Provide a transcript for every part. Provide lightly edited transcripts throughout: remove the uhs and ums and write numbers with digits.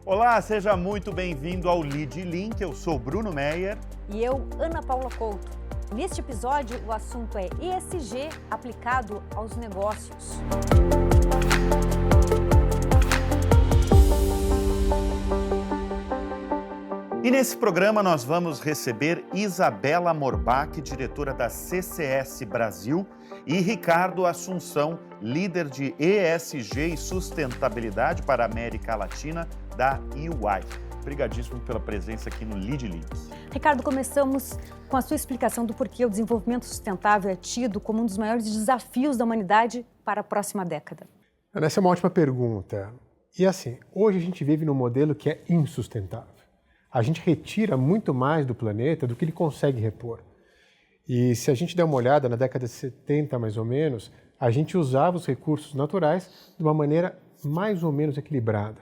Olá, seja muito bem-vindo ao Lead Link. Eu sou Bruno Meyer. E eu, Ana Paula Couto. Neste episódio, o assunto é ESG aplicado aos negócios. E nesse programa nós vamos receber Isabela Morbach, diretora da CCS Brasil, e Ricardo Assunção, líder de ESG e sustentabilidade para a América Latina da EY. Obrigadíssimo pela presença aqui no Lead Link. Ricardo, começamos com a sua explicação do porquê o desenvolvimento sustentável é tido como um dos maiores desafios da humanidade para a próxima década. Essa é uma ótima pergunta. E assim, hoje a gente vive num modelo que é insustentável. A gente retira muito mais do planeta do que ele consegue repor. E se a gente der uma olhada na década de 70, mais ou menos, a gente usava os recursos naturais de uma maneira mais ou menos equilibrada.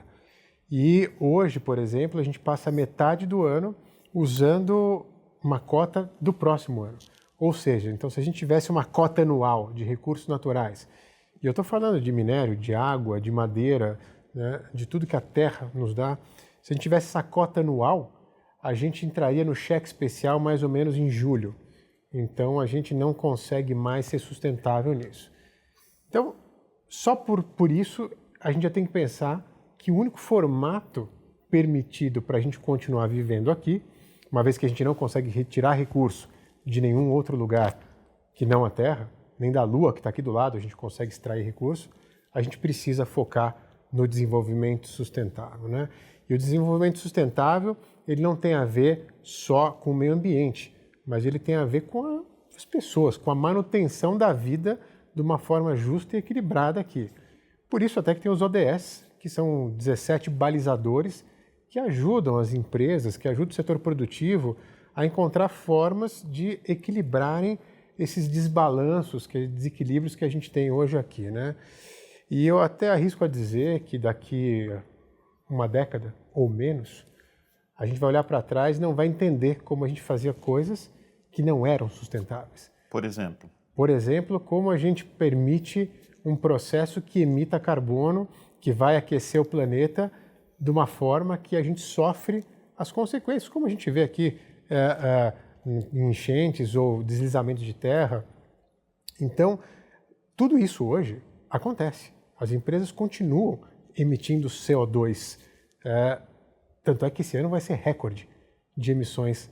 E hoje, por exemplo, a gente passa metade do ano usando uma cota do próximo ano. Ou seja, então se a gente tivesse uma cota anual de recursos naturais, e eu estou falando de minério, de água, de madeira, né, de tudo que a terra nos dá, se a gente tivesse essa cota anual, a gente entraria no cheque especial mais ou menos em julho. Então, a gente não consegue mais ser sustentável nisso. Então, só por isso, a gente já tem que pensar que o único formato permitido para a gente continuar vivendo aqui, uma vez que a gente não consegue retirar recurso de nenhum outro lugar que não a Terra, nem da Lua, que está aqui do lado, a gente consegue extrair recurso, a gente precisa focar no desenvolvimento sustentável, né? E o desenvolvimento sustentável, ele não tem a ver só com o meio ambiente, mas ele tem a ver com as pessoas, com a manutenção da vida de uma forma justa e equilibrada aqui. Por isso até que tem os ODS, que são 17 balizadores que ajudam as empresas, que ajudam o setor produtivo a encontrar formas de equilibrarem esses desbalanços, desequilíbrios que a gente tem hoje aqui, né? E eu até arrisco a dizer que daqui uma década ou menos, a gente vai olhar para trás e não vai entender como a gente fazia coisas que não eram sustentáveis. Por exemplo? Por exemplo, como a gente permite um processo que emita carbono, que vai aquecer o planeta de uma forma que a gente sofre as consequências, como a gente vê aqui em enchentes ou deslizamentos de terra. Então, tudo isso hoje acontece. As empresas continuam emitindo CO2. Tanto é que esse ano vai ser recorde de emissões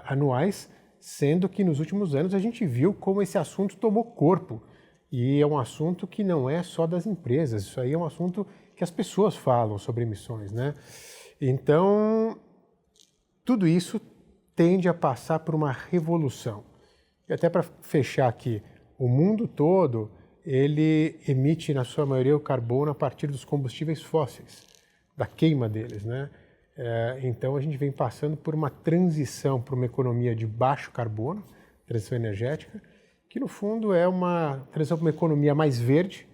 anuais, sendo que nos últimos anos a gente viu como esse assunto tomou corpo. E é um assunto que não é só das empresas, isso aí é um assunto que as pessoas falam sobre emissões, né? Então, tudo isso tende a passar por uma revolução. E até para fechar aqui, o mundo todo, ele emite, na sua maioria, o carbono a partir dos combustíveis fósseis, da queima deles, né? Então, a gente vem passando por uma transição para uma economia de baixo carbono, transição energética, que, no fundo, é uma transição para uma economia mais verde,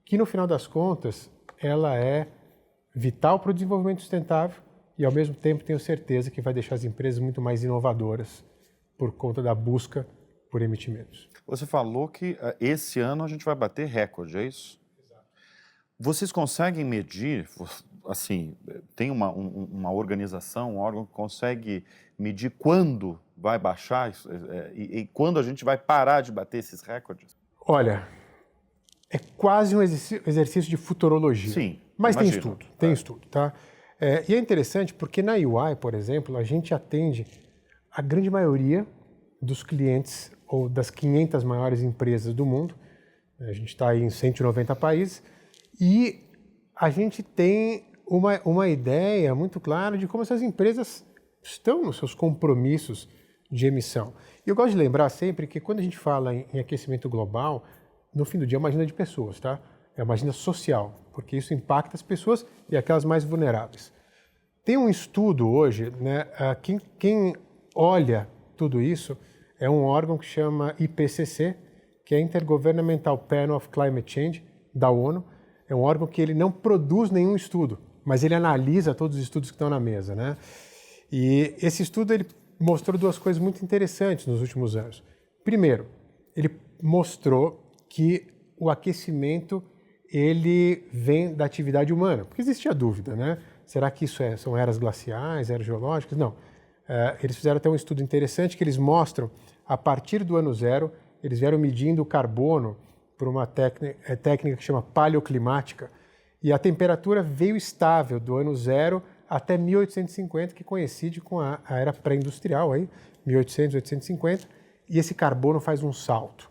que, no final das contas, ela é vital para o desenvolvimento sustentável e, ao mesmo tempo, tenho certeza que vai deixar as empresas muito mais inovadoras por conta da busca por emitimentos. Você falou que esse ano a gente vai bater recorde, é isso? Exato. Vocês conseguem medir, assim, tem uma organização, um órgão que consegue medir quando vai baixar e quando a gente vai parar de bater esses recordes? Olha, é quase um exercício de futurologia. Sim, mas imagino. Tem estudo, tá? E é interessante porque na EY, por exemplo, a gente atende a grande maioria dos clientes ou das 500 maiores empresas do mundo. A gente está aí em 190 países e a gente tem uma ideia muito clara de como essas empresas estão nos seus compromissos de emissão. E eu gosto de lembrar sempre que quando a gente fala em aquecimento global, no fim do dia é uma agenda de pessoas, tá? É uma agenda social, porque isso impacta as pessoas e aquelas mais vulneráveis. Tem um estudo hoje, né? Quem olha tudo isso é um órgão que chama IPCC, que é Intergovernmental Panel of Climate Change, da ONU. É um órgão que ele não produz nenhum estudo, mas ele analisa todos os estudos que estão na mesa, né? E esse estudo ele mostrou duas coisas muito interessantes nos últimos anos. Primeiro, ele mostrou que o aquecimento ele vem da atividade humana, porque existia dúvida, né? Será que isso são eras glaciais, eras geológicas? Não. Eles fizeram até um estudo interessante que eles mostram, a partir do ano zero, eles vieram medindo o carbono por uma técnica que chama paleoclimática, e a temperatura veio estável do ano zero até 1850, que coincide com a era pré-industrial, 1800, 1850, e esse carbono faz um salto.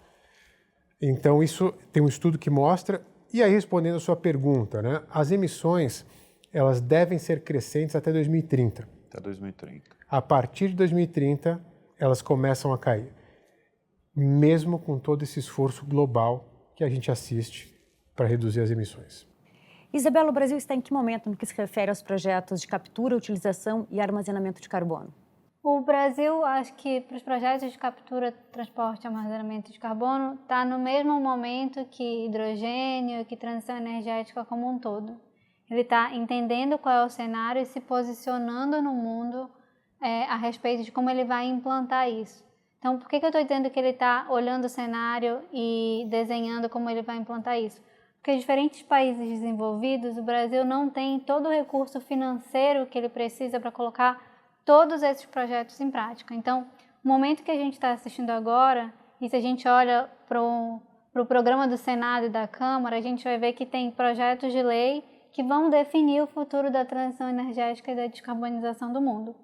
Então, isso tem um estudo que mostra. E aí, respondendo a sua pergunta, né, as emissões elas devem ser crescentes até 2030. Até 2030. A partir de 2030, elas começam a cair, mesmo com todo esse esforço global que a gente assiste para reduzir as emissões. Isabela, o Brasil está em que momento no que se refere aos projetos de captura, utilização e armazenamento de carbono? O Brasil, acho que para os projetos de captura, transporte e armazenamento de carbono, está no mesmo momento que hidrogênio, que transição energética como um todo. Ele está entendendo qual é o cenário e se posicionando no mundo a respeito de como ele vai implantar isso. Então, por que eu estou dizendo que ele está olhando o cenário e desenhando como ele vai implantar isso? Porque em diferentes países desenvolvidos, o Brasil não tem todo o recurso financeiro que ele precisa para colocar todos esses projetos em prática. Então, o momento que a gente está assistindo agora, e se a gente olha para o programa do Senado e da Câmara, a gente vai ver que tem projetos de lei que vão definir o futuro da transição energética e da descarbonização do mundo.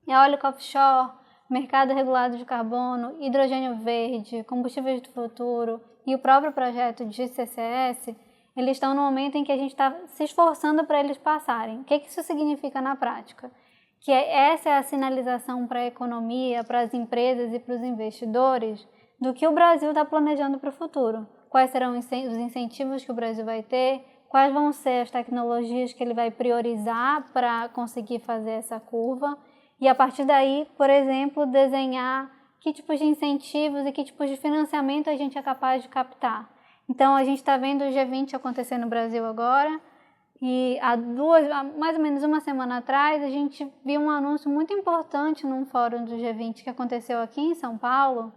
Eólica offshore, mercado regulado de carbono, hidrogênio verde, combustíveis do futuro e o próprio projeto de CCS, eles estão no momento em que a gente está se esforçando para eles passarem. O que isso significa na prática? Que essa é a sinalização para a economia, para as empresas e para os investidores do que o Brasil está planejando para o futuro. Quais serão os incentivos que o Brasil vai ter, quais vão ser as tecnologias que ele vai priorizar para conseguir fazer essa curva e, a partir daí, por exemplo, desenhar que tipos de incentivos e que tipos de financiamento a gente é capaz de captar. Então, a gente está vendo o G20 acontecer no Brasil agora. E há mais ou menos uma semana atrás, a gente viu um anúncio muito importante num fórum do G20 que aconteceu aqui em São Paulo,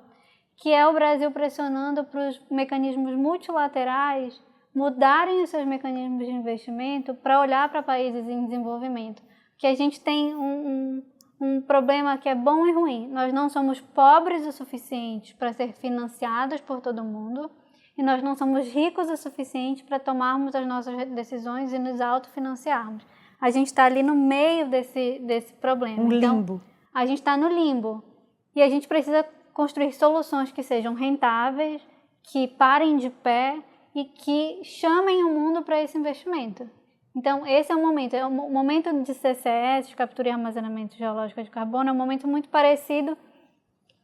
que é o Brasil pressionando para os mecanismos multilaterais mudarem os seus mecanismos de investimento para olhar para países em desenvolvimento. Porque a gente tem um problema que é bom e ruim. Nós não somos pobres o suficiente para ser financiados por todo mundo, e nós não somos ricos o suficiente para tomarmos as nossas decisões e nos autofinanciarmos. A gente está ali no meio desse problema. Um limbo. Então, a gente está no limbo. E a gente precisa construir soluções que sejam rentáveis, que parem de pé e que chamem o mundo para esse investimento. Então, esse é o momento. O momento de CCS, de captura e armazenamento geológico de carbono, é um momento muito parecido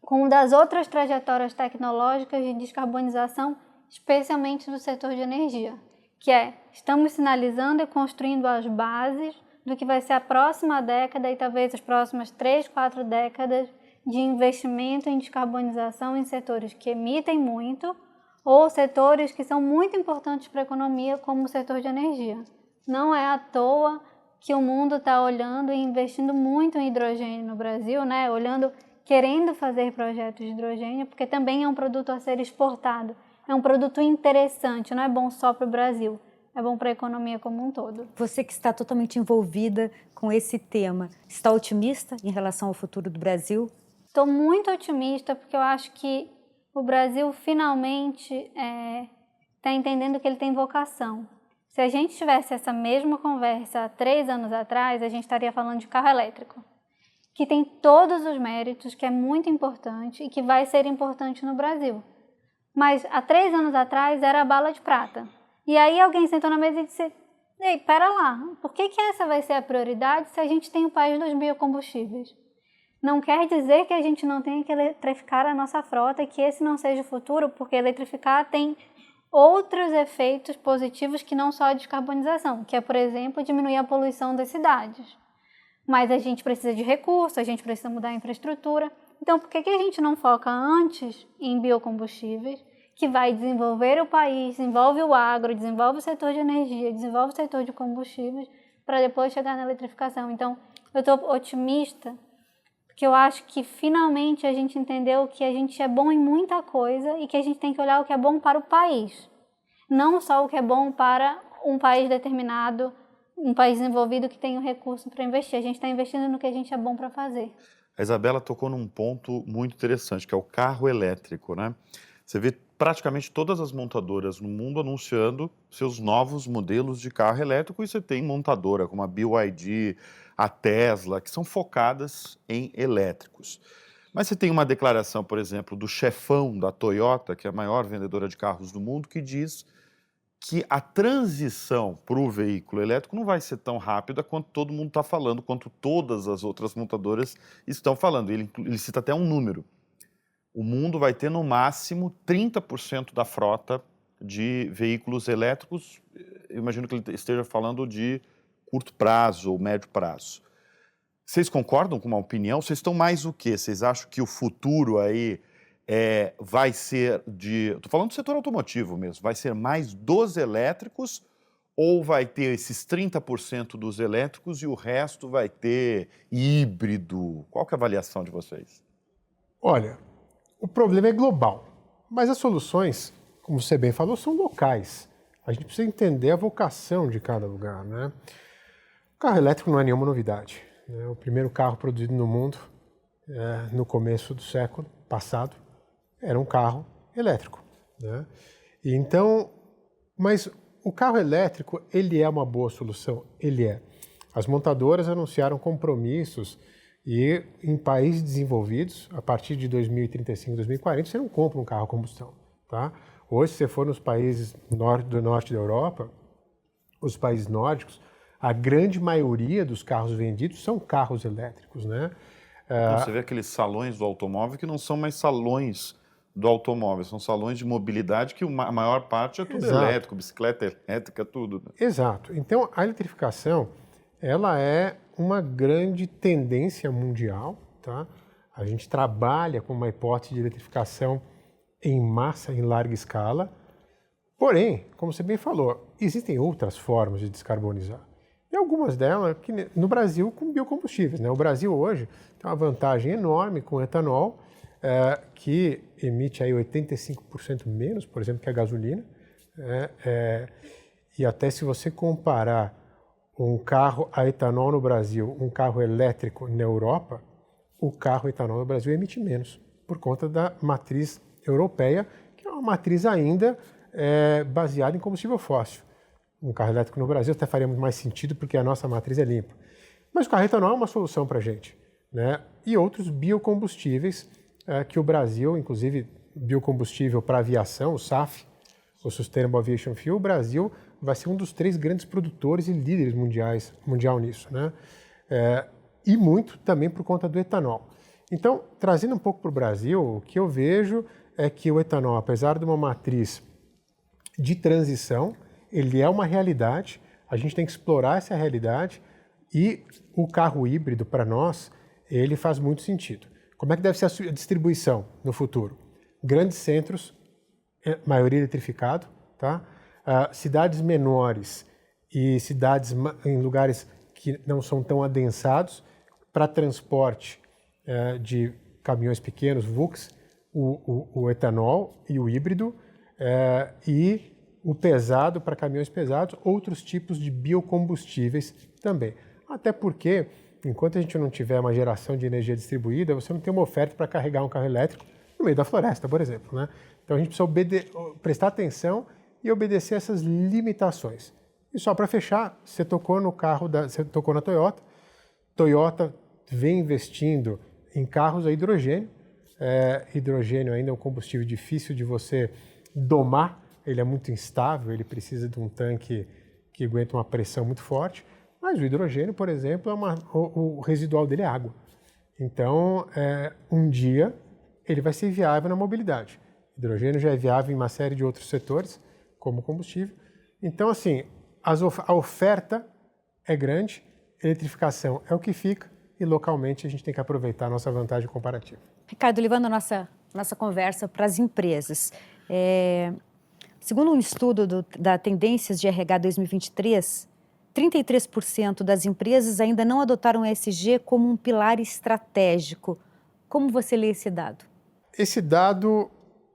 com o das outras trajetórias tecnológicas de descarbonização, especialmente do setor de energia, que estamos sinalizando e construindo as bases do que vai ser a próxima década e talvez as próximas 3, 4 décadas de investimento em descarbonização em setores que emitem muito ou setores que são muito importantes para a economia, como o setor de energia. Não é à toa que o mundo está olhando e investindo muito em hidrogênio no Brasil, né? Querendo fazer projetos de hidrogênio, porque também é um produto a ser exportado. É um produto interessante, não é bom só para o Brasil, é bom para a economia como um todo. Você que está totalmente envolvida com esse tema, está otimista em relação ao futuro do Brasil? Estou muito otimista porque eu acho que o Brasil finalmente está entendendo que ele tem vocação. Se a gente tivesse essa mesma conversa há 3 anos atrás, a gente estaria falando de carro elétrico, que tem todos os méritos, que é muito importante e que vai ser importante no Brasil. Mas há 3 anos atrás era a bala de prata. E aí alguém sentou na mesa e disse, ei, pera lá, por que essa vai ser a prioridade se a gente tem o país dos biocombustíveis? Não quer dizer que a gente não tenha que eletrificar a nossa frota e que esse não seja o futuro, porque eletrificar tem outros efeitos positivos que não só a descarbonização, que é, por exemplo, diminuir a poluição das cidades. Mas a gente precisa de recursos, a gente precisa mudar a infraestrutura. Então, por que a gente não foca antes em biocombustíveis, que vai desenvolver o país, desenvolve o agro, desenvolve o setor de energia, desenvolve o setor de combustíveis, para depois chegar na eletrificação? Então, eu estou otimista, porque eu acho que finalmente a gente entendeu que a gente é bom em muita coisa e que a gente tem que olhar o que é bom para o país, não só o que é bom para um país determinado um país desenvolvido que tem o recurso para investir. A gente está investindo no que a gente é bom para fazer. A Isabela tocou num ponto muito interessante, que é o carro elétrico, né? Você vê praticamente todas as montadoras no mundo anunciando seus novos modelos de carro elétrico, e você tem montadora como a BYD, a Tesla, que são focadas em elétricos. Mas você tem uma declaração, por exemplo, do chefão da Toyota, que é a maior vendedora de carros do mundo, que diz que a transição para o veículo elétrico não vai ser tão rápida quanto todo mundo está falando, quanto todas as outras montadoras estão falando. Ele cita até um número. O mundo vai ter no máximo 30% da frota de veículos elétricos. Eu imagino que ele esteja falando de curto prazo ou médio prazo. Vocês concordam com uma opinião? Vocês estão mais o quê? Vocês acham que o futuro aí vai ser de... Estou falando do setor automotivo mesmo. Vai ser mais dos elétricos ou vai ter esses 30% dos elétricos e o resto vai ter híbrido? Qual que é a avaliação de vocês? Olha, o problema é global, mas as soluções, como você bem falou, são locais. A gente precisa entender a vocação de cada lugar, né? O carro elétrico não é nenhuma novidade, né? O primeiro carro produzido no mundo, no começo do século passado, era um carro elétrico, né? E então, mas o carro elétrico, ele é uma boa solução? Ele é. As montadoras anunciaram compromissos e em países desenvolvidos, a partir de 2035, 2040, você não compra um carro a combustão, tá? Hoje, se você for nos países do norte da Europa, os países nórdicos, a grande maioria dos carros vendidos são carros elétricos, né? Você vê aqueles salões do automóvel que não são mais salões do automóvel, são salões de mobilidade que a maior parte é tudo elétrico, bicicleta elétrica, tudo. Exato. Então, a eletrificação, ela é uma grande tendência mundial, tá? A gente trabalha com uma hipótese de eletrificação em massa, em larga escala. Porém, como você bem falou, existem outras formas de descarbonizar. E algumas delas, que no Brasil, com biocombustíveis, né? O Brasil hoje tem uma vantagem enorme com etanol, que emite aí 85% menos, por exemplo, que a gasolina. E até se você comparar um carro a etanol no Brasil, um carro elétrico na Europa, o carro etanol no Brasil emite menos, por conta da matriz europeia, que é uma matriz ainda baseada em combustível fóssil. Um carro elétrico no Brasil até faria muito mais sentido, porque a nossa matriz é limpa. Mas o carro etanol é uma solução para a gente, né? E outros biocombustíveis que o Brasil, inclusive biocombustível para aviação, o SAF, o Sustainable Aviation Fuel, o Brasil vai ser um dos 3 grandes produtores e líderes mundial nisso, né? E muito também por conta do etanol. Então, trazendo um pouco para o Brasil, o que eu vejo é que o etanol, apesar de uma matriz de transição, ele é uma realidade, a gente tem que explorar essa realidade e o carro híbrido, para nós, ele faz muito sentido. Como é que deve ser a distribuição no futuro? Grandes centros, maioria eletrificado, tá? Cidades menores e cidades em lugares que não são tão adensados, para transporte de caminhões pequenos, VUCs, o etanol e o híbrido, e o pesado para caminhões pesados, outros tipos de biocombustíveis também. Até porque, enquanto a gente não tiver uma geração de energia distribuída, você não tem uma oferta para carregar um carro elétrico no meio da floresta, por exemplo, né? Então a gente precisa prestar atenção e obedecer essas limitações. E só para fechar, você tocou na Toyota. Toyota vem investindo em carros a hidrogênio. Hidrogênio ainda é um combustível difícil de você domar, ele é muito instável, ele precisa de um tanque que aguenta uma pressão muito forte, mas o hidrogênio, por exemplo, o residual dele é água. Então, um dia, ele vai ser viável na mobilidade. O hidrogênio já é viável em uma série de outros setores, como combustível. Então, assim, a oferta é grande, a eletrificação é o que fica, e localmente a gente tem que aproveitar a nossa vantagem comparativa. Ricardo, levando a nossa conversa para as empresas, segundo um estudo da Tendências de RH 2023, 33% das empresas ainda não adotaram o ESG como um pilar estratégico. Como você lê esse dado? Esse dado,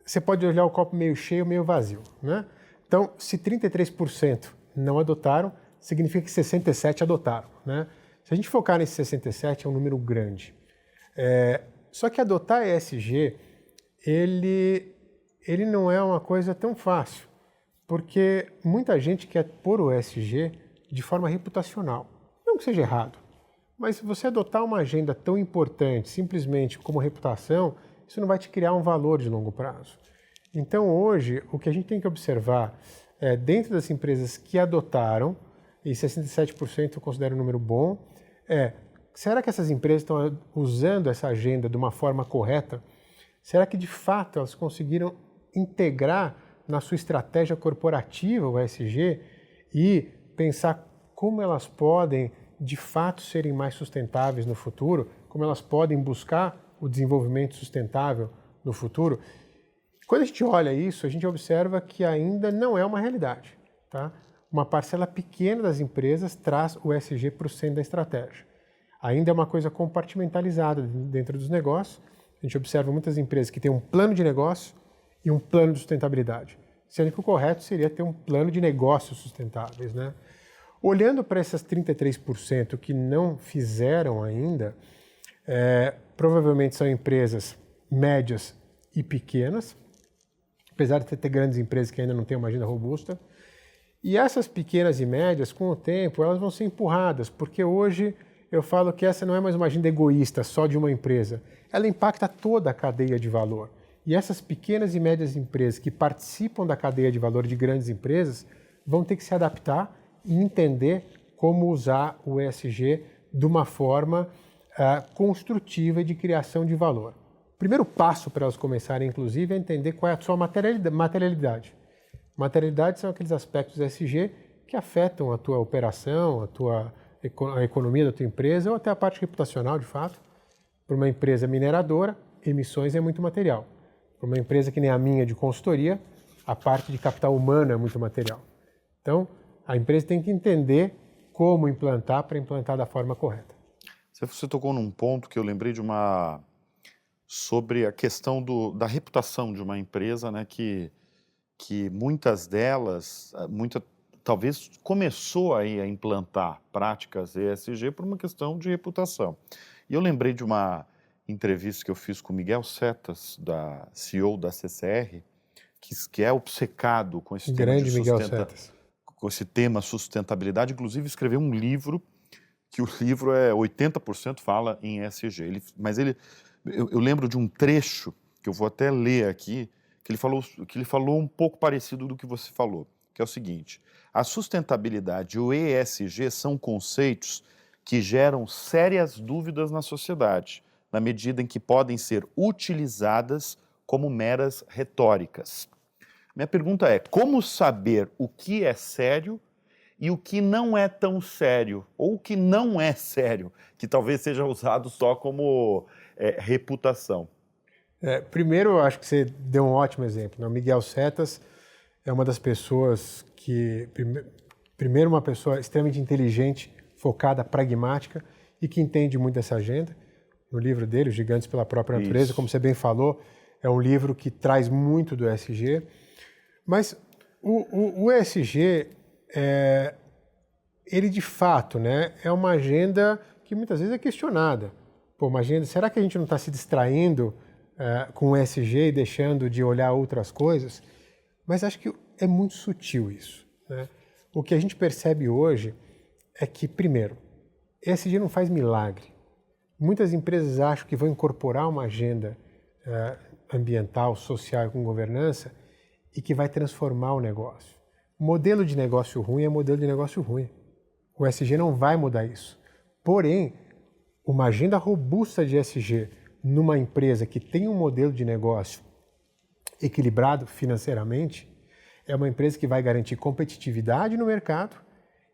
você pode olhar o copo meio cheio, meio vazio, né? Então, se 33% não adotaram, significa que 67 adotaram, né? Se a gente focar nesse 67, é um número grande. Só que adotar ESG, ele não é uma coisa tão fácil, porque muita gente quer pôr o ESG de forma reputacional. Não que seja errado, mas se você adotar uma agenda tão importante simplesmente como reputação, isso não vai te criar um valor de longo prazo. Então hoje, o que a gente tem que observar é, dentro das empresas que adotaram, e 67% eu considero um número bom, será que essas empresas estão usando essa agenda de uma forma correta? Será que de fato elas conseguiram integrar na sua estratégia corporativa o ESG e pensar como elas podem de fato serem mais sustentáveis no futuro, como elas podem buscar o desenvolvimento sustentável no futuro? Quando a gente olha isso, a gente observa que ainda não é uma realidade, tá? Uma parcela pequena das empresas traz o ESG para o centro da estratégia. Ainda é uma coisa compartimentalizada dentro dos negócios. A gente observa muitas empresas que têm um plano de negócio e um plano de sustentabilidade, sendo que o correto seria ter um plano de negócios sustentáveis, né? Olhando para essas 33% que não fizeram ainda, provavelmente são empresas médias e pequenas, apesar de ter grandes empresas que ainda não têm uma agenda robusta. E essas pequenas e médias, com o tempo, elas vão ser empurradas, porque hoje eu falo que essa não é mais uma agenda egoísta só de uma empresa, ela impacta toda a cadeia de valor. E essas pequenas e médias empresas que participam da cadeia de valor de grandes empresas vão ter que se adaptar e entender como usar o ESG de uma forma construtiva e de criação de valor. O primeiro passo para elas começarem, inclusive, é entender qual é a sua materialidade. Materialidade são aqueles aspectos ESG que afetam a tua operação, a economia da tua empresa ou até a parte reputacional, de fato. Para uma empresa mineradora, emissões é muito material. Para uma empresa que nem a minha de consultoria, a parte de capital humano é muito material. Então, a empresa tem que entender como implantar para implantar da forma correta. Você tocou num ponto que eu lembrei sobre a questão da reputação de uma empresa, né, que muitas delas, talvez começou aí a implantar práticas ESG por uma questão de reputação. E eu lembrei de uma entrevista que eu fiz com o Miguel Setas, CEO da CCR, que é obcecado com esse tema de Miguel Setas. Com esse tema sustentabilidade, inclusive escreveu um livro, que o livro 80% fala em ESG. Eu lembro de um trecho, que eu vou até ler aqui, que ele falou um pouco parecido do que você falou, que é o seguinte: a sustentabilidade e o ESG são conceitos que geram sérias dúvidas na sociedade, na medida em que podem ser utilizadas como meras retóricas. Minha pergunta é: como saber o que é sério e o que não é tão sério, ou o que não é sério, que talvez seja usado só como reputação? Primeiro, eu acho que você deu um ótimo exemplo, né? O Miguel Setas é uma das pessoas que, primeiro, uma pessoa extremamente inteligente, focada, pragmática e que entende muito dessa agenda. No livro dele, Os Gigantes pela Própria Natureza, como você bem falou, é um livro que traz muito do ESG. Mas o ESG, ele de fato, né, é uma agenda que muitas vezes é questionada. Pô, uma agenda, será que a gente não está se distraindo com o ESG e deixando de olhar outras coisas? Mas acho que é muito sutil isso, né? O que a gente percebe hoje é que, primeiro, ESG não faz milagre. Muitas empresas acham que vão incorporar uma agenda ambiental, social e com governança e que vai transformar o negócio. Modelo de negócio ruim é modelo de negócio ruim. O ESG não vai mudar isso. Porém, uma agenda robusta de ESG numa empresa que tem um modelo de negócio equilibrado financeiramente é uma empresa que vai garantir competitividade no mercado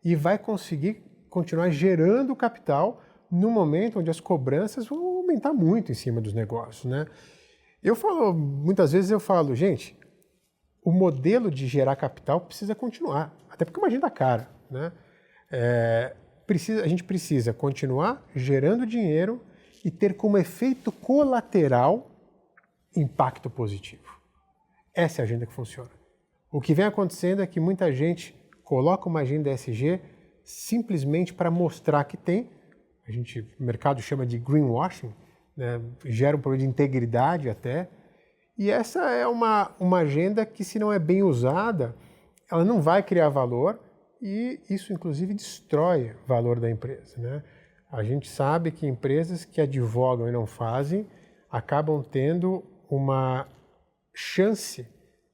e vai conseguir continuar gerando capital no momento onde as cobranças vão aumentar muito em cima dos negócios, né? Muitas vezes eu falo, gente, o modelo de gerar capital precisa continuar, até porque é uma agenda cara, né? A gente precisa continuar gerando dinheiro e ter como efeito colateral impacto positivo. Essa é a agenda que funciona. O que vem acontecendo é que muita gente coloca uma agenda ESG simplesmente para mostrar que tem. O mercado chama de greenwashing, né? Gera um problema de integridade até. E essa é uma agenda que, se não é bem usada, ela não vai criar valor e isso, inclusive, destrói o valor da empresa, né? A gente sabe que empresas que advogam e não fazem acabam tendo uma chance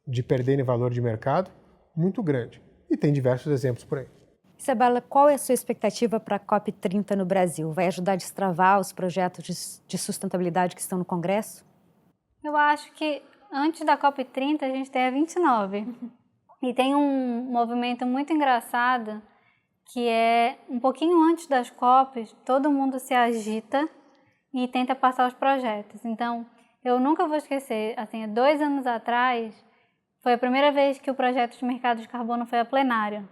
de perderem valor de mercado muito grande. E tem diversos exemplos por aí. Isabela, qual é a sua expectativa para a COP30 no Brasil? Vai ajudar a destravar os projetos de sustentabilidade que estão no Congresso? Eu acho que antes da COP30 a gente tem a 29. E tem um movimento muito engraçado que é um pouquinho antes das COPs, todo mundo se agita e tenta passar os projetos. Então, eu nunca vou esquecer, assim, há 2 anos atrás, foi a primeira vez que o projeto de mercado de carbono foi a plenário.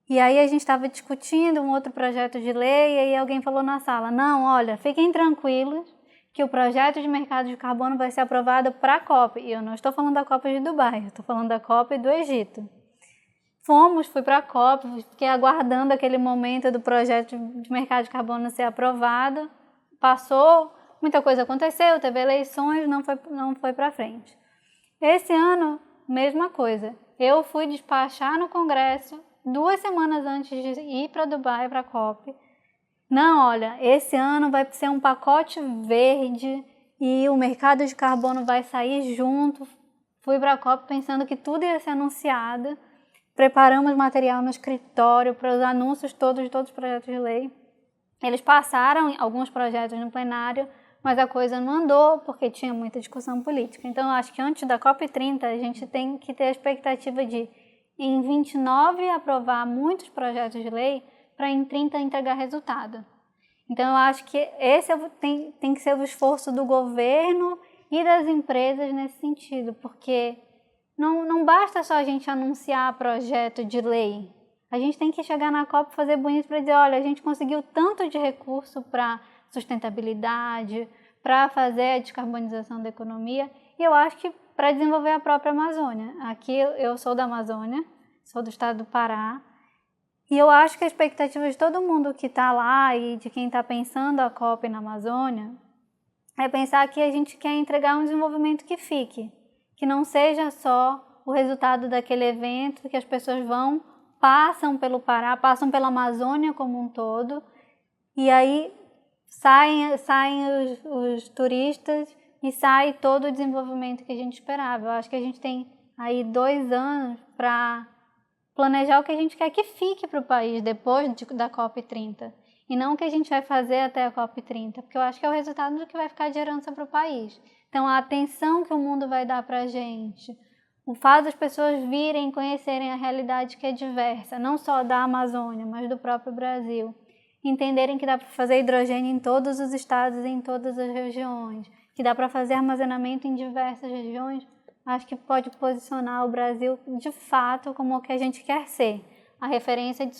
E aí a gente estava discutindo um outro projeto de lei e aí alguém falou na sala, não, olha, fiquem tranquilos que o projeto de mercado de carbono vai ser aprovado para a COP. E eu não estou falando da COP de Dubai, eu estou falando da COP do Egito. Fui para a COP, fiquei aguardando aquele momento do projeto de mercado de carbono ser aprovado. Passou, muita coisa aconteceu, teve eleições, não foi para frente. Esse ano, mesma coisa. Eu fui despachar no Congresso 2 semanas antes de ir para Dubai, para a COP. Não, olha, esse ano vai ser um pacote verde e o mercado de carbono vai sair junto. Fui para a COP pensando que tudo ia ser anunciado. Preparamos material no escritório para os anúncios todos de todos os projetos de lei. Eles passaram alguns projetos no plenário, mas a coisa não andou porque tinha muita discussão política. Então, eu acho que antes da COP30 a gente tem que ter a expectativa de, em 29, aprovar muitos projetos de lei para em 30 entregar resultado. Então, eu acho que esse tem que ser o esforço do governo e das empresas nesse sentido, porque não basta só a gente anunciar projeto de lei. A gente tem que chegar na COP e fazer bonito para dizer, olha, a gente conseguiu tanto de recurso para sustentabilidade, para fazer a descarbonização da economia, e eu acho que para desenvolver a própria Amazônia. Aqui eu sou da Amazônia, sou do estado do Pará, e eu acho que a expectativa de todo mundo que está lá e de quem está pensando a COP na Amazônia é pensar que a gente quer entregar um desenvolvimento que fique, que não seja só o resultado daquele evento, que as pessoas passam pelo Pará, passam pela Amazônia como um todo, e aí saem os turistas e sai todo o desenvolvimento que a gente esperava. Eu acho que a gente tem aí 2 anos para planejar o que a gente quer que fique para o país depois da COP30, e não o que a gente vai fazer até a COP30, porque eu acho que é o resultado do que vai ficar de herança para o país. Então, a atenção que o mundo vai dar para a gente, o fato das pessoas virem conhecerem a realidade que é diversa, não só da Amazônia, mas do próprio Brasil, entenderem que dá para fazer hidrogênio em todos os estados e em todas as regiões, que dá para fazer armazenamento em diversas regiões, acho que pode posicionar o Brasil de fato como o que a gente quer ser, a referência de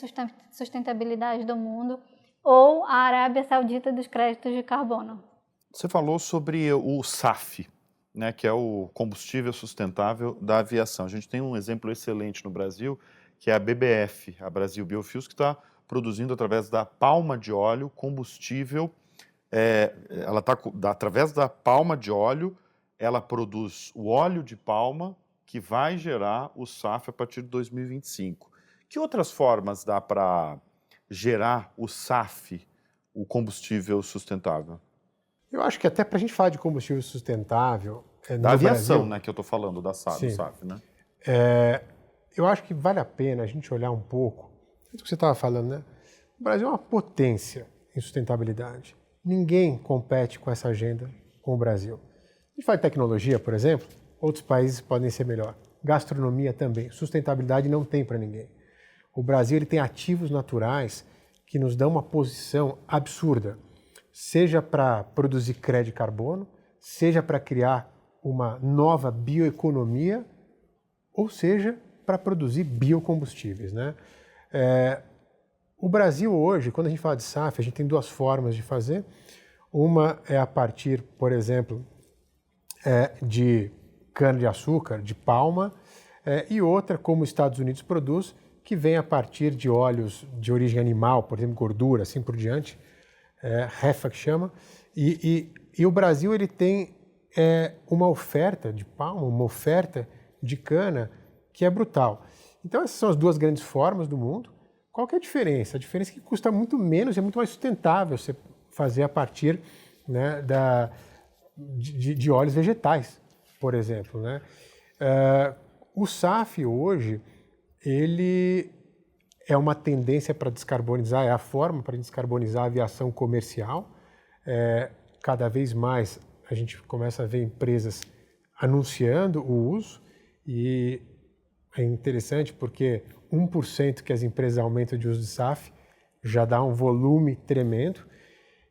sustentabilidade do mundo ou a Arábia Saudita dos créditos de carbono. Você falou sobre o SAF, né, que é o combustível sustentável da aviação. A gente tem um exemplo excelente no Brasil, que é a BBF, a Brasil Biofuels, que está produzindo através da palma de óleo combustível. Através da palma de óleo, ela produz o óleo de palma que vai gerar o SAF a partir de 2025. Que outras formas dá para gerar o SAF, o combustível sustentável? Eu acho que até para a gente falar de combustível sustentável... Da aviação, Brasil, né, que eu estou falando, do SAF, né? Eu acho que vale a pena a gente olhar um pouco, é o que você estava falando, né? O Brasil é uma potência em sustentabilidade. Ninguém compete com essa agenda com o Brasil. A gente fala de tecnologia, por exemplo, outros países podem ser melhor. Gastronomia também. Sustentabilidade não tem para ninguém. O Brasil ele tem ativos naturais que nos dão uma posição absurda, seja para produzir crédito de carbono, seja para criar uma nova bioeconomia, ou seja, para produzir biocombustíveis, né? O Brasil hoje, quando a gente fala de SAF, a gente tem 2 formas de fazer. Uma é a partir, por exemplo, de cana-de-açúcar, de palma, e outra, como os Estados Unidos produz, que vem a partir de óleos de origem animal, por exemplo, gordura, assim por diante, refa que chama, e o Brasil ele tem uma oferta de palma, uma oferta de cana que é brutal. Então essas são as duas grandes formas do mundo. Qual que é a diferença? A diferença é que custa muito menos, é muito mais sustentável você fazer a partir, né, de óleos vegetais, por exemplo, né? O SAF hoje, ele é uma tendência para descarbonizar, é a forma para descarbonizar a aviação comercial. Cada vez mais a gente começa a ver empresas anunciando o uso, e é interessante porque 1% que as empresas aumentam de uso de SAF já dá um volume tremendo,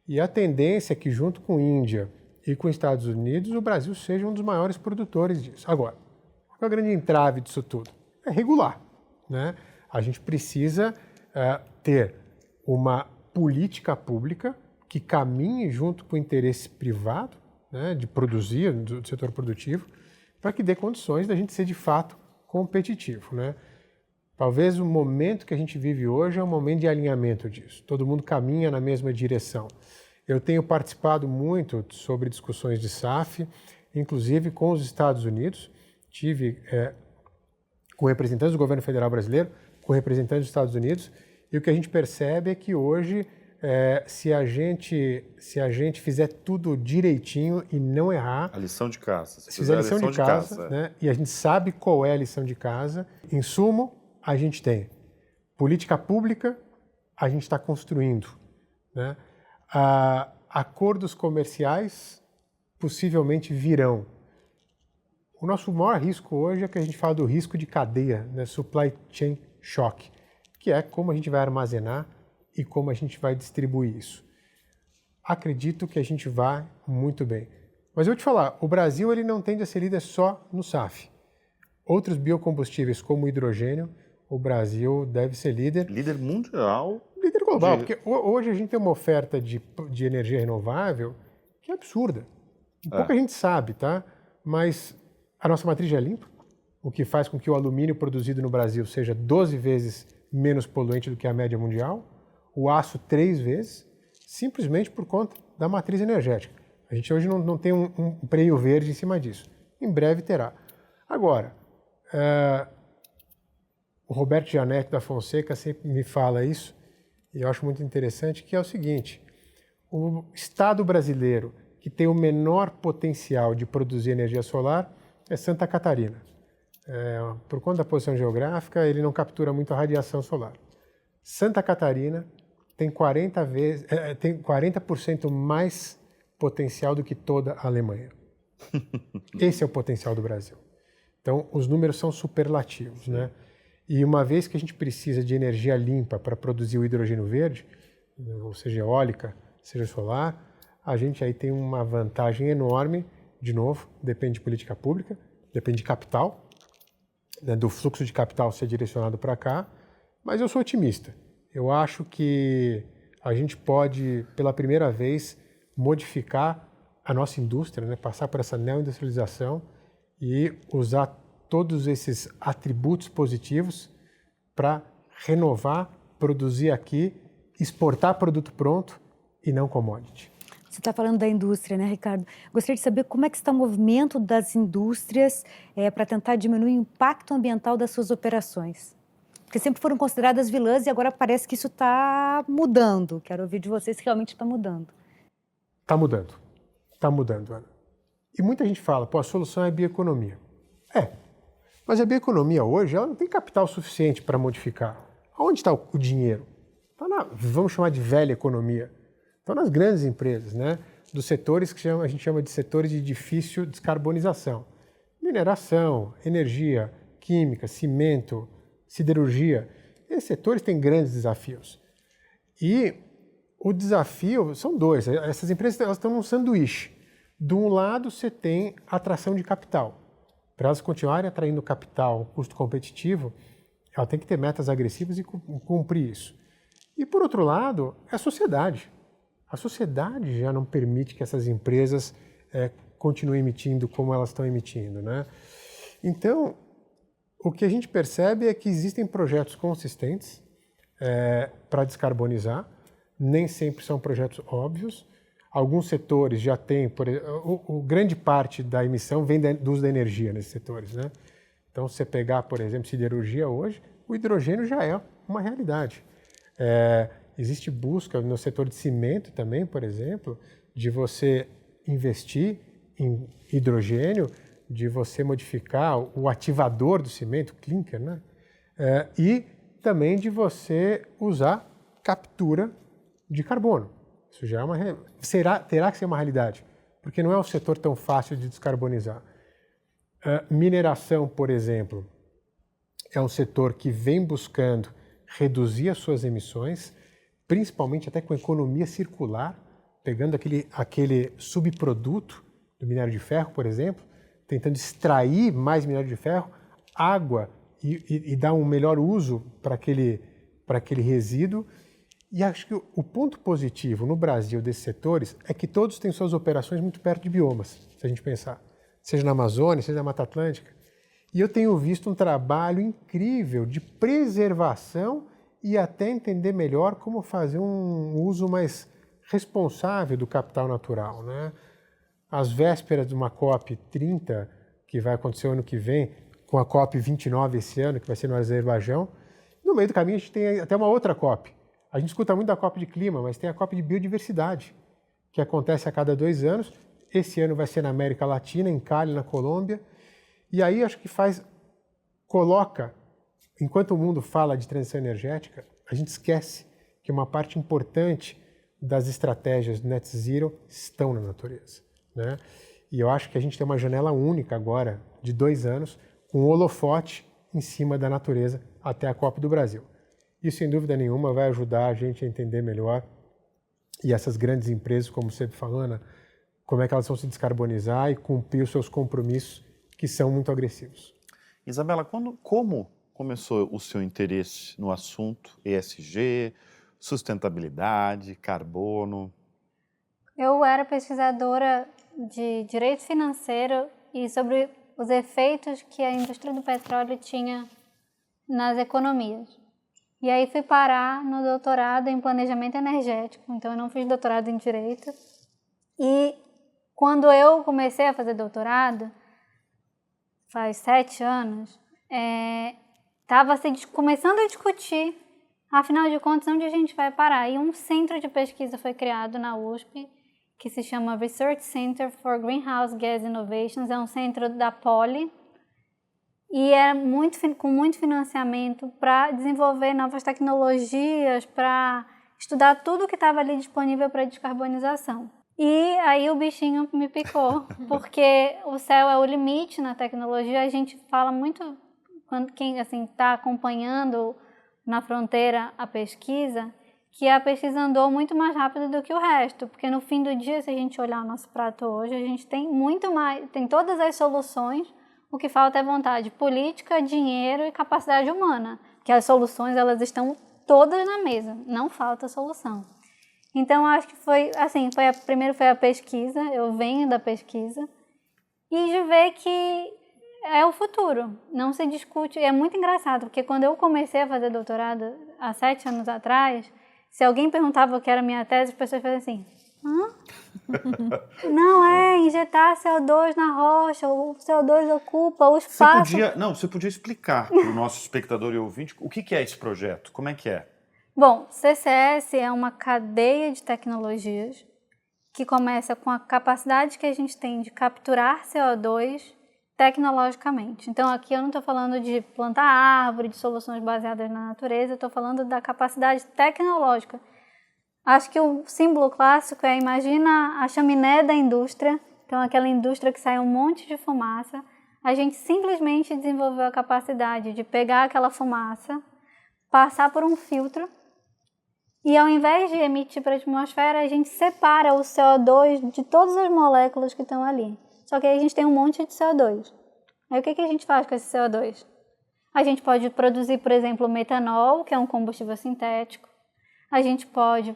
e a tendência é que junto com a Índia e com os Estados Unidos, o Brasil seja um dos maiores produtores disso. Agora, qual é a grande entrave disso tudo? É regular, né? A gente precisa ter uma política pública que caminhe junto com o interesse privado, né, de produzir, do setor produtivo, para que dê condições da gente ser de fato competitivo, né? Talvez o momento que a gente vive hoje é um momento de alinhamento disso. Todo mundo caminha na mesma direção. Eu tenho participado muito sobre discussões de SAF, inclusive com os Estados Unidos. Tive com representantes do governo federal brasileiro, com representantes dos Estados Unidos, e o que a gente percebe é que hoje, se a gente fizer tudo direitinho e não errar... A lição de casa. Se fizer a lição de casa, né, e a gente sabe qual é a lição de casa, em sumo, a gente tem política pública, a gente está construindo, né? Acordos comerciais possivelmente virão. O nosso maior risco hoje é que a gente fala do risco de cadeia, né? Supply chain shock, que é como a gente vai armazenar e como a gente vai distribuir isso. Acredito que a gente vai muito bem. Mas eu vou te falar, o Brasil ele não tende a ser líder só no SAF. Outros biocombustíveis como o hidrogênio, o Brasil deve ser líder. Líder mundial. Líder global, porque hoje a gente tem uma oferta de energia renovável que é absurda. Pouca gente sabe, tá? Mas a nossa matriz já é limpa, o que faz com que o alumínio produzido no Brasil seja 12 vezes menos poluente do que a média mundial, o aço 3 vezes, simplesmente por conta da matriz energética. A gente hoje não tem um prêmio verde em cima disso. Em breve terá. Agora, o Roberto Gianetti da Fonseca sempre me fala isso, e eu acho muito interessante, que é o seguinte: o Estado brasileiro que tem o menor potencial de produzir energia solar é Santa Catarina. Por conta da posição geográfica, ele não captura muito a radiação solar. Santa Catarina tem 40% mais potencial do que toda a Alemanha. Esse é o potencial do Brasil. Então, os números são superlativos, né? E uma vez que a gente precisa de energia limpa para produzir o hidrogênio verde, ou seja, eólica, seja solar, a gente aí tem uma vantagem enorme. De novo, depende de política pública, depende de capital, né, do fluxo de capital ser direcionado para cá, mas eu sou otimista. Eu acho que a gente pode, pela primeira vez, modificar a nossa indústria, né, passar por essa neoindustrialização e usar todos esses atributos positivos para renovar, produzir aqui, exportar produto pronto e não commodity. Você está falando da indústria, né, Ricardo? Gostaria de saber como é que está o movimento das indústrias para tentar diminuir o impacto ambiental das suas operações. Porque sempre foram consideradas vilãs e agora parece que isso está mudando. Quero ouvir de vocês se realmente está mudando. Está mudando, Ana. E muita gente fala, a solução é a bioeconomia. Mas a bioeconomia hoje, ela não tem capital suficiente para modificar. Onde está o dinheiro? Está na, vamos chamar de velha economia. Estão nas grandes empresas, né? Dos setores que a gente chama de setores de difícil descarbonização. Mineração, energia, química, cimento, siderurgia. Esses setores têm grandes desafios. E o desafio são dois. Essas empresas elas estão num sanduíche. De um lado, você tem atração de capital. Para elas continuarem atraindo capital, custo competitivo, ela tem que ter metas agressivas e cumprir isso. E, por outro lado, é a sociedade. A sociedade já não permite que essas empresas continuem emitindo como elas estão emitindo, né? Então, o que a gente percebe é que existem projetos consistentes para descarbonizar, nem sempre são projetos óbvios. Alguns setores já têm, grande parte da emissão vem do uso da energia nesses setores, né? Então, se você pegar, por exemplo, siderurgia hoje, o hidrogênio já é uma realidade. Existe busca no setor de cimento também, por exemplo, de você investir em hidrogênio, de você modificar o ativador do cimento, clinker, né? E também de você usar captura de carbono. Isso já é terá que ser uma realidade, porque não é um setor tão fácil de descarbonizar. Mineração, por exemplo, é um setor que vem buscando reduzir as suas emissões, principalmente até com economia circular, pegando aquele subproduto do minério de ferro, por exemplo, tentando extrair mais minério de ferro, água e dar um melhor uso para aquele resíduo. E acho que o ponto positivo no Brasil desses setores é que todos têm suas operações muito perto de biomas, se a gente pensar, seja na Amazônia, seja na Mata Atlântica. E eu tenho visto um trabalho incrível de preservação e até entender melhor como fazer um uso mais responsável do capital natural, né? Às vésperas de uma COP30, que vai acontecer o ano que vem, com a COP29 esse ano, que vai ser no Azerbaijão, no meio do caminho a gente tem até uma outra COP. A gente escuta muito da COP de clima, mas tem a COP de biodiversidade, que acontece a cada 2 anos. Esse ano vai ser na América Latina, em Cali, na Colômbia. E aí acho que coloca, enquanto o mundo fala de transição energética, a gente esquece que uma parte importante das estratégias net zero estão na natureza, né? E eu acho que a gente tem uma janela única agora, de 2 anos, com um holofote em cima da natureza até a COP do Brasil. Isso, sem dúvida nenhuma, vai ajudar a gente a entender melhor, e essas grandes empresas, como você falou, Ana, como é que elas vão se descarbonizar e cumprir os seus compromissos, que são muito agressivos. Isabela, como começou o seu interesse no assunto ESG, sustentabilidade, carbono? Eu era pesquisadora de direito financeiro e sobre os efeitos que a indústria do petróleo tinha nas economias. E aí fui parar no doutorado em planejamento energético, então eu não fiz doutorado em direito. E quando eu comecei a fazer doutorado, faz 7 anos, estava começando a discutir, afinal de contas, onde a gente vai parar. E um centro de pesquisa foi criado na USP, que se chama Research Center for Greenhouse Gas Innovations, é um centro da Poli, e é com muito financiamento para desenvolver novas tecnologias, para estudar tudo que estava ali disponível para descarbonização. E aí o bichinho me picou, porque o céu é o limite na tecnologia. A gente fala muito, quem está acompanhando na fronteira a pesquisa, que a pesquisa andou muito mais rápido do que o resto, porque no fim do dia, se a gente olhar o nosso prato hoje, a gente tem muito mais, tem todas as soluções. O que falta é vontade política, dinheiro e capacidade humana, que as soluções elas estão todas na mesa, não falta solução. Então acho que primeiro foi a pesquisa, eu venho da pesquisa, e de ver que é o futuro, não se discute. É muito engraçado, porque quando eu comecei a fazer doutorado há 7 anos atrás, se alguém perguntava o que era a minha tese, as pessoas faziam assim: hã? Não, injetar CO2 na rocha, o CO2 ocupa o espaço. Você podia explicar para o nosso espectador e ouvinte o que é esse projeto, como é que é? Bom, CCS é uma cadeia de tecnologias que começa com a capacidade que a gente tem de capturar CO2 tecnologicamente. Então aqui eu não estou falando de plantar árvore, de soluções baseadas na natureza, eu estou falando da capacidade tecnológica. Acho que o símbolo clássico imagina a chaminé da indústria, então aquela indústria que sai um monte de fumaça. A gente simplesmente desenvolveu a capacidade de pegar aquela fumaça, passar por um filtro e ao invés de emitir para a atmosfera, a gente separa o CO2 de todas as moléculas que estão ali. Só que aí a gente tem um monte de CO2. Aí o que a gente faz com esse CO2? A gente pode produzir, por exemplo, metanol, que é um combustível sintético. A gente pode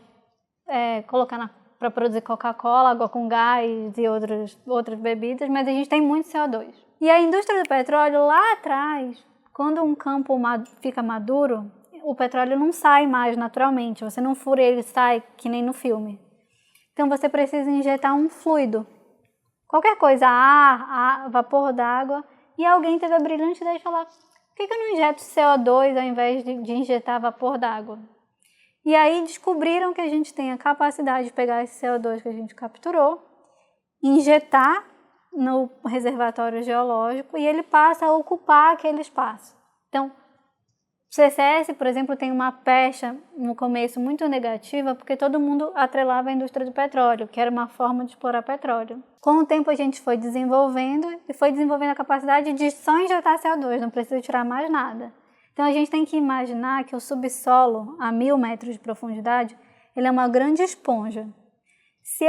colocar para produzir Coca-Cola, água com gás e outras bebidas, mas a gente tem muito CO2. E a indústria do petróleo lá atrás Quando um campo fica maduro, o petróleo não sai mais naturalmente. Você não fura ele, sai que nem no filme. Então você precisa injetar um fluido. Qualquer coisa, ar, vapor d'água. E alguém teve a brilhante ideia de falar, por que eu não injeto CO2 ao invés de injetar vapor d'água? E aí descobriram que a gente tem a capacidade de pegar esse CO2 que a gente capturou, injetar no reservatório geológico e ele passa a ocupar aquele espaço. Então, o CCS, por exemplo, tem uma pecha no começo muito negativa porque todo mundo atrelava a indústria do petróleo, que era uma forma de explorar petróleo. Com o tempo a gente foi desenvolvendo a capacidade de só injetar CO2, não precisa tirar mais nada. Então a gente tem que imaginar que o subsolo, a 1000 metros de profundidade, ele é uma grande esponja. Se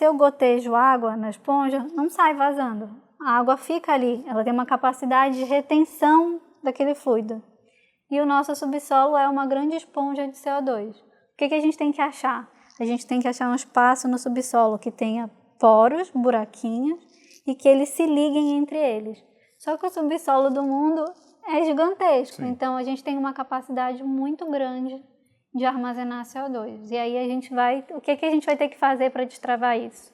eu gotejo água na esponja, não sai vazando. A água fica ali, ela tem uma capacidade de retenção daquele fluido. E o nosso subsolo é uma grande esponja de CO2. O que a gente tem que achar? A gente tem que achar um espaço no subsolo que tenha poros, buraquinhos, e que eles se liguem entre eles. Só que o subsolo do mundo é gigantesco, Sim. Então a gente tem uma capacidade muito grande de armazenar CO2. E aí o que a gente vai ter que fazer para destravar isso?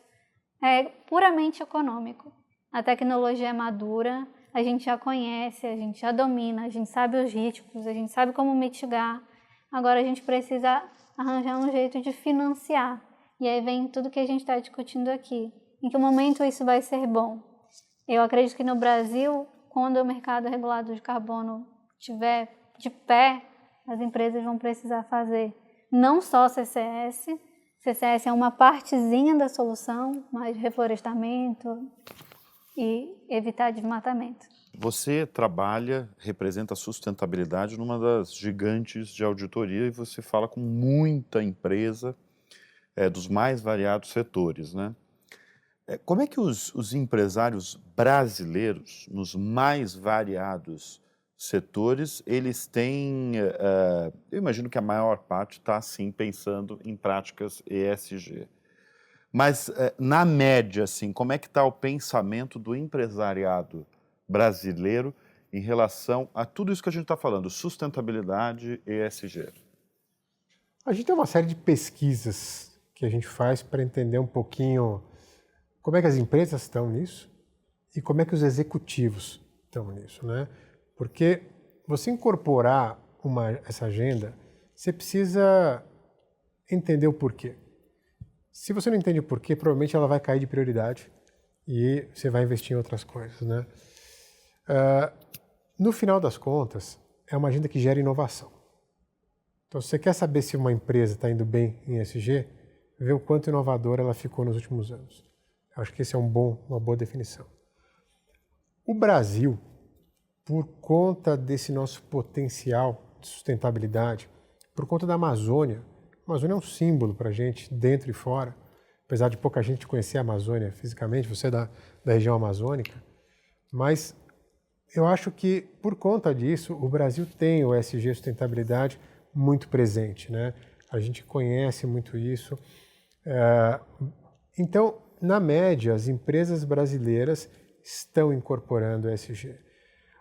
É puramente econômico. A tecnologia é madura, a gente já conhece, a gente já domina, a gente sabe os riscos, a gente sabe como mitigar. Agora a gente precisa arranjar um jeito de financiar. E aí vem tudo que a gente está discutindo aqui. Em que momento isso vai ser bom? Eu acredito que no Brasil, quando o mercado regulado de carbono estiver de pé, as empresas vão precisar fazer não só CCS. CCS é uma partezinha da solução, mas reflorestamento e evitar desmatamento. Você representa a sustentabilidade numa das gigantes de auditoria e você fala com muita empresa dos mais variados setores, né? Como é que os empresários brasileiros, nos mais variados setores, eles têm, eu imagino que a maior parte está, sim, pensando em práticas ESG. Mas, na média, assim, como é que está o pensamento do empresariado brasileiro em relação a tudo isso que a gente está falando, sustentabilidade e ESG? A gente tem uma série de pesquisas que a gente faz para entender um pouquinho como é que as empresas estão nisso e como é que os executivos estão nisso, né? Porque você incorporar essa agenda, você precisa entender o porquê. Se você não entende o porquê, provavelmente ela vai cair de prioridade e você vai investir em outras coisas, né? No final das contas, é uma agenda que gera inovação. Então, se você quer saber se uma empresa está indo bem em ESG, vê o quanto inovadora ela ficou nos últimos anos. Eu acho que esse é uma boa definição. O Brasil, por conta desse nosso potencial de sustentabilidade, por conta da Amazônia, a Amazônia é um símbolo para a gente, dentro e fora, apesar de pouca gente conhecer a Amazônia fisicamente, você é da região amazônica, mas eu acho que, por conta disso, o Brasil tem o ESG sustentabilidade muito presente, né? A gente conhece muito isso. Então, na média, as empresas brasileiras estão incorporando o ESG.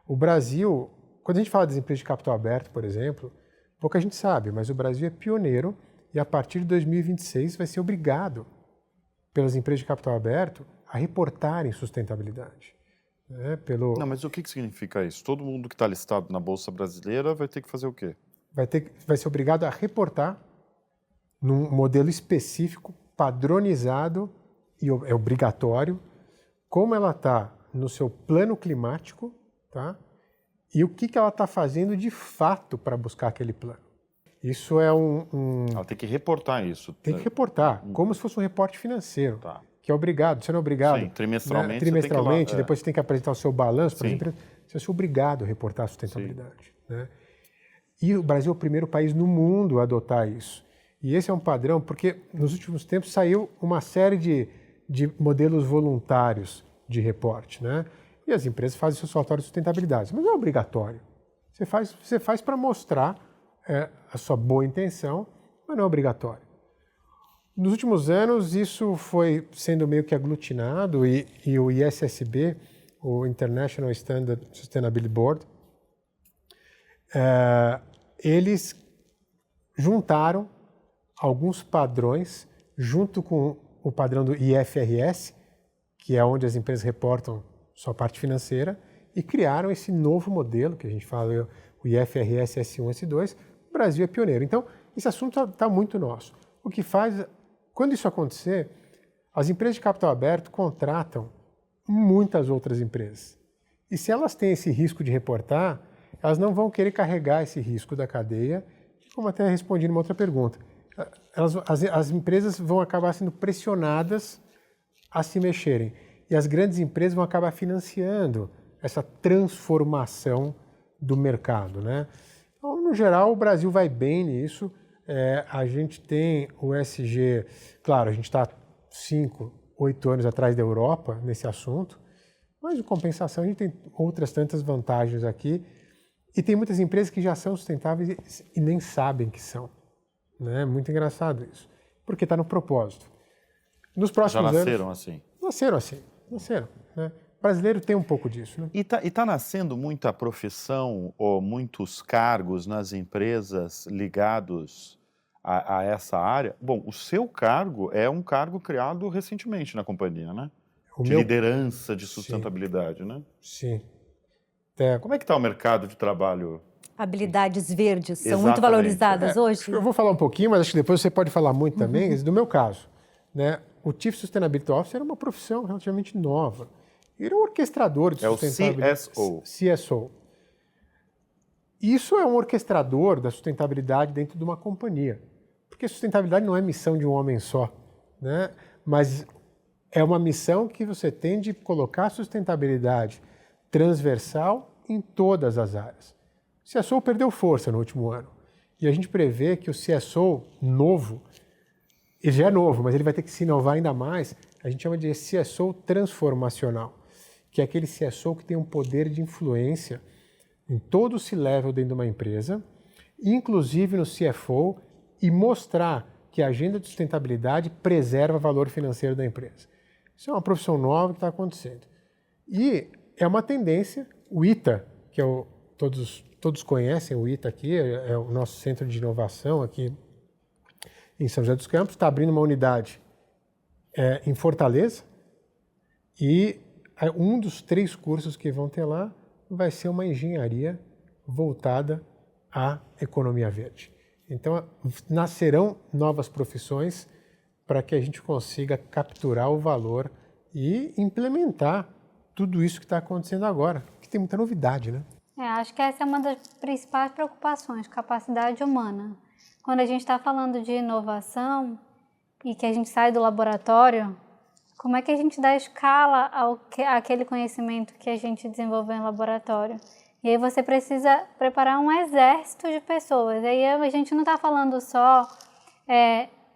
O Brasil, quando a gente fala das empresas de capital aberto, por exemplo, pouca gente sabe, mas o Brasil é pioneiro e a partir de 2026 vai ser obrigado pelas empresas de capital aberto a reportarem sustentabilidade. Né? Não, mas o que significa isso? Todo mundo que está listado na Bolsa Brasileira vai ter que fazer o quê? Vai ser obrigado a reportar num modelo específico, padronizado e é obrigatório, como ela está no seu plano climático, tá? E o que ela está fazendo de fato para buscar aquele plano. Isso é Ela tem que reportar isso. Tem que reportar, como se fosse um reporte financeiro, tá. Que é obrigado. Você não é obrigado. Sim, trimestralmente. Né? Trimestralmente, depois você tem que apresentar o seu balanço para as Sim. empresas. Você é obrigado a reportar a sustentabilidade. Né? E o Brasil é o primeiro país no mundo a adotar isso. E esse é um padrão, porque nos últimos tempos saiu uma série de modelos voluntários de reporte, né? E as empresas fazem seus relatórios de sustentabilidade, mas não é obrigatório. Você faz para mostrar a sua boa intenção, mas não é obrigatório. Nos últimos anos, isso foi sendo meio que aglutinado e o ISSB, o International Standard Sustainability Board, eles juntaram alguns padrões junto com o padrão do IFRS, que é onde as empresas reportam sua parte financeira, e criaram esse novo modelo, que a gente fala, o IFRS S1, S2. O Brasil é pioneiro. Então, esse assunto está muito nosso. O que faz, quando isso acontecer, as empresas de capital aberto contratam muitas outras empresas. E se elas têm esse risco de reportar, elas não vão querer carregar esse risco da cadeia, como até respondi numa outra pergunta. As empresas vão acabar sendo pressionadas a se mexerem. E as grandes empresas vão acabar financiando essa transformação do mercado, né? Então, no geral, o Brasil vai bem nisso. A gente tem o ESG, claro, a gente está 5, 8 anos atrás da Europa nesse assunto, mas, em compensação, a gente tem outras tantas vantagens aqui. E tem muitas empresas que já são sustentáveis e nem sabem que são. Né? Muito engraçado isso, porque está no propósito. Nos próximos já nasceram anos, assim? Nasceram. Né? O brasileiro tem um pouco disso. Né? E tá nascendo muita profissão ou muitos cargos nas empresas ligados a essa área? Bom, o seu cargo é um cargo criado recentemente na companhia, né? De liderança, de sustentabilidade, né? Sim. Como é que está o mercado de trabalho? Habilidades verdes são Exatamente. muito valorizadas hoje? Eu vou falar um pouquinho, mas acho que depois você pode falar muito também. Do meu caso, né? O Chief Sustainability Officer era uma profissão relativamente nova. Ele é um orquestrador de sustentabilidade. É o CSO. Isso é um orquestrador da sustentabilidade dentro de uma companhia. Porque sustentabilidade não é missão de um homem só, né? Mas é uma missão que você tem de colocar a sustentabilidade transversal em todas as áreas. O CSO perdeu força no último ano. E a gente prevê que o CSO novo, ele já é novo, mas ele vai ter que se inovar ainda mais. A gente chama de CSO transformacional, que é aquele CSO que tem um poder de influência em todo o C-level dentro de uma empresa, inclusive no CFO, e mostrar que a agenda de sustentabilidade preserva o valor financeiro da empresa. Isso é uma profissão nova que está acontecendo. E é uma tendência, o ITA, que é todos conhecem o ITA aqui, é o nosso centro de inovação aqui em São José dos Campos, está abrindo uma unidade em Fortaleza, e um dos 3 cursos que vão ter lá vai ser uma engenharia voltada à economia verde. Então, nascerão novas profissões para que a gente consiga capturar o valor e implementar tudo isso que está acontecendo agora, que tem muita novidade, né? Acho que essa é uma das principais preocupações, capacidade humana. Quando a gente está falando de inovação e que a gente sai do laboratório, como é que a gente dá escala àquele conhecimento que a gente desenvolveu em laboratório? E aí você precisa preparar um exército de pessoas. E aí a gente não está falando só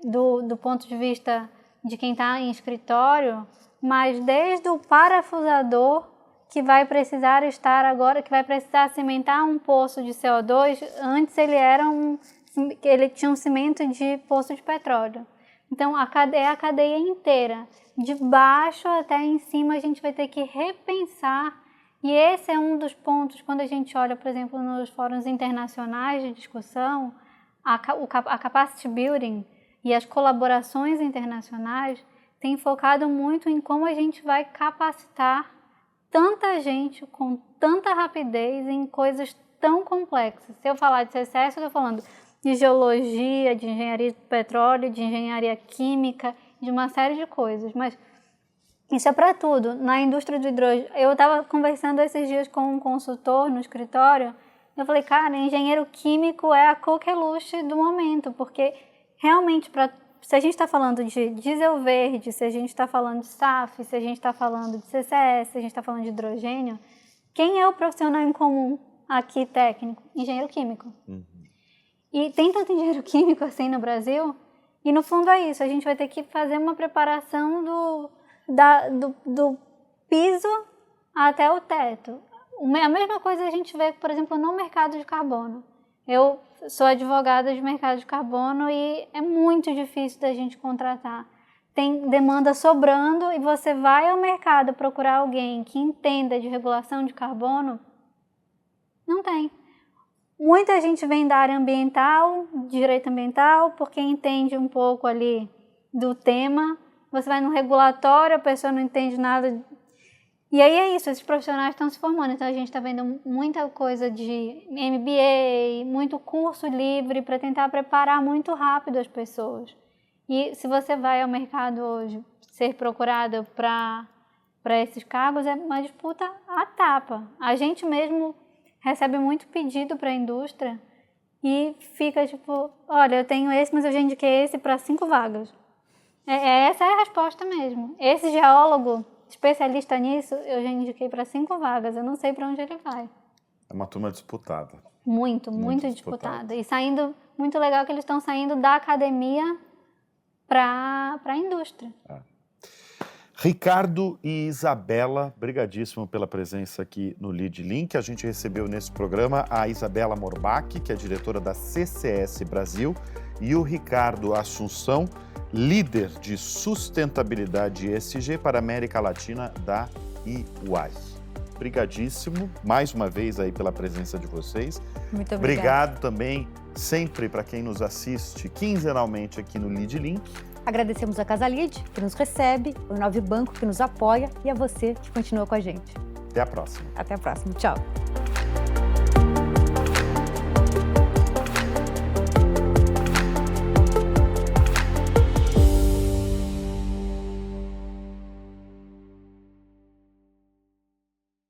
do ponto de vista de quem está em escritório, mas desde o parafusador que vai precisar estar agora, que vai precisar cimentar um poço de CO2, antes ele tinha um cimento de poço de petróleo. Então, a cadeia inteira, de baixo até em cima, a gente vai ter que repensar. E esse é um dos pontos, quando a gente olha, por exemplo, nos fóruns internacionais de discussão, a capacity building e as colaborações internacionais têm focado muito em como a gente vai capacitar tanta gente com tanta rapidez em coisas tão complexas. Se eu falar de CCS, eu estou falando de geologia, de engenharia de petróleo, de engenharia química, de uma série de coisas. Mas isso é para tudo. Na indústria do hidrogênio, eu estava conversando esses dias com um consultor no escritório, eu falei, cara, engenheiro químico é a coqueluche do momento, porque realmente, se a gente está falando de diesel verde, se a gente está falando de SAF, se a gente está falando de CCS, se a gente está falando de hidrogênio, quem é o profissional em comum aqui técnico? Engenheiro químico. E tem tanto engenheiro químico assim no Brasil, e no fundo é isso, a gente vai ter que fazer uma preparação do piso até o teto. A mesma coisa a gente vê, por exemplo, no mercado de carbono. Eu sou advogada de mercado de carbono e é muito difícil da gente contratar. Tem demanda sobrando e você vai ao mercado procurar alguém que entenda de regulação de carbono, não tem. Muita gente vem da área ambiental, direito ambiental, porque entende um pouco ali do tema. Você vai no regulatório, a pessoa não entende nada. E aí é isso, esses profissionais estão se formando. Então a gente está vendo muita coisa de MBA, muito curso livre para tentar preparar muito rápido as pessoas. E se você vai ao mercado hoje ser procurado para esses cargos, é uma disputa à tapa. A gente mesmo recebe muito pedido para a indústria e fica tipo, olha, eu tenho esse, mas eu já indiquei esse para 5 vagas. Essa é a resposta mesmo. Esse geólogo, especialista nisso, eu já indiquei para 5 vagas, eu não sei para onde ele vai. É uma turma disputada. Muito disputada. E saindo, muito legal que eles estão saindo da academia para a indústria. Ricardo e Isabela, brigadíssimo pela presença aqui no Lead Link. A gente recebeu nesse programa a Isabela Morbach, que é diretora da CCS Brasil, e o Ricardo Assunção, líder de sustentabilidade ESG para a América Latina da EY. Brigadíssimo, mais uma vez aí pela presença de vocês. Muito obrigada. Obrigado também sempre para quem nos assiste quinzenalmente aqui no Lead Link. Agradecemos a Casalid, que nos recebe, o Inove Banco, que nos apoia, e a você que continua com a gente. Até a próxima. Até a próxima. Tchau.